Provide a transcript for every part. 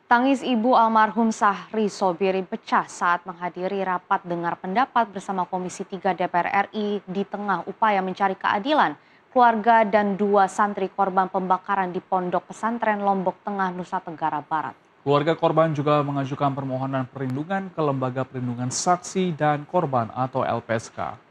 Tangis ibu almarhum Sahri Sobiri pecah saat menghadiri rapat dengar pendapat bersama Komisi 3 DPR RI di tengah upaya mencari keadilan keluarga dan dua santri korban pembakaran di Pondok Pesantren Lombok Tengah, Nusa Tenggara Barat. Keluarga korban juga mengajukan permohonan perlindungan ke Lembaga Perlindungan Saksi dan Korban atau LPSK.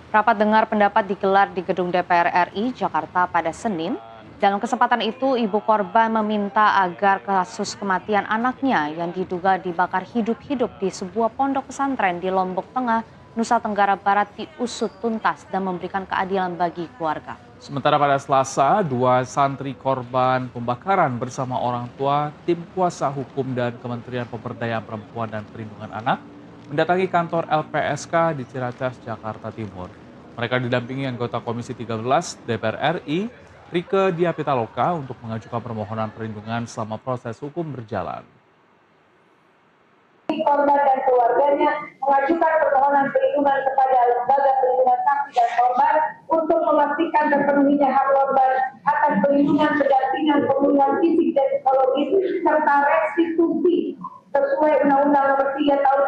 Rapat dengar pendapat digelar di Gedung DPR RI Jakarta pada Senin. Dalam kesempatan itu, ibu korban meminta agar kasus kematian anaknya yang diduga dibakar hidup-hidup di sebuah pondok pesantren di Lombok Tengah, Nusa Tenggara Barat diusut tuntas dan memberikan keadilan bagi keluarga. Sementara pada Selasa, dua santri korban pembakaran bersama orang tua, tim kuasa hukum dan Kementerian Pemberdayaan Perempuan dan Perlindungan Anak mendatangi kantor LPSK di Ciracas, Jakarta Timur. Mereka didampingi anggota Komisi 13 DPR RI, Rike Diah Pitaloka, untuk mengajukan permohonan perlindungan selama proses hukum berjalan. Korban dan keluarganya mengajukan permohonan perlindungan kepada Lembaga Perlindungan Saksi dan Korban untuk memastikan terpenuhinya hak korban atas perlindungan, pendampingan, pemulihan fisik dan psikologis serta restitusi sesuai Undang-Undang Nomor 3 Tahun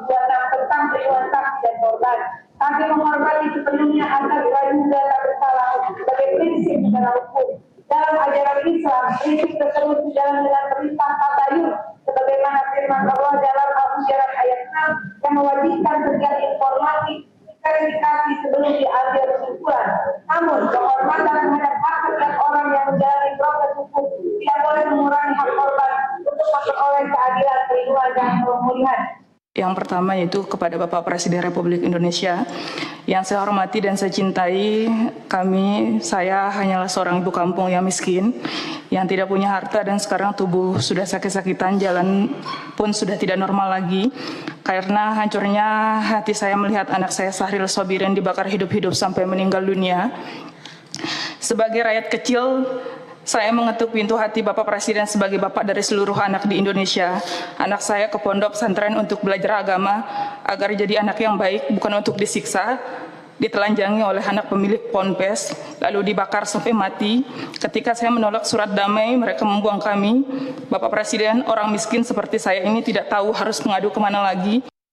2026 tentang perlindungan saksi dan korban. Kami menghormati sepenuhnya atas praduga tak bersalah sebagai prinsip negara hukum. Dalam ajaran Islam, prinsip tersebut sejalan dengan perintah tabayun sebagaimana firman Allah dalam Al-Hujurat ayat 6 yang mewajibkan setiap informasi verifikasi sebelum diambil kesimpulan. Namun, penghormatan terhadap hak setiap orang yang menjalani proses hukum tidak boleh mengurangi hak korban untuk memperoleh keadilan, perlindungan, dan pemulihan. Yang pertama yaitu kepada Bapak Presiden Republik Indonesia yang saya hormati dan saya cintai. Saya hanyalah seorang ibu kampung yang miskin, yang tidak punya harta dan sekarang tubuh sudah sakit-sakitan, jalan pun sudah tidak normal lagi. Karena hancurnya hati saya melihat anak saya Sahri Sobiri dibakar hidup-hidup sampai meninggal dunia. Sebagai rakyat kecil, saya mengetuk pintu hati Bapak Presiden sebagai bapak dari seluruh anak di Indonesia. Anak saya ke pondok pesantren untuk belajar agama agar jadi anak yang baik, bukan untuk disiksa, ditelanjangi oleh anak pemilik ponpes, lalu dibakar sampai mati. Ketika saya menolak surat damai, mereka membuang kami. Bapak Presiden, orang miskin seperti saya ini tidak tahu harus mengadu kemana lagi.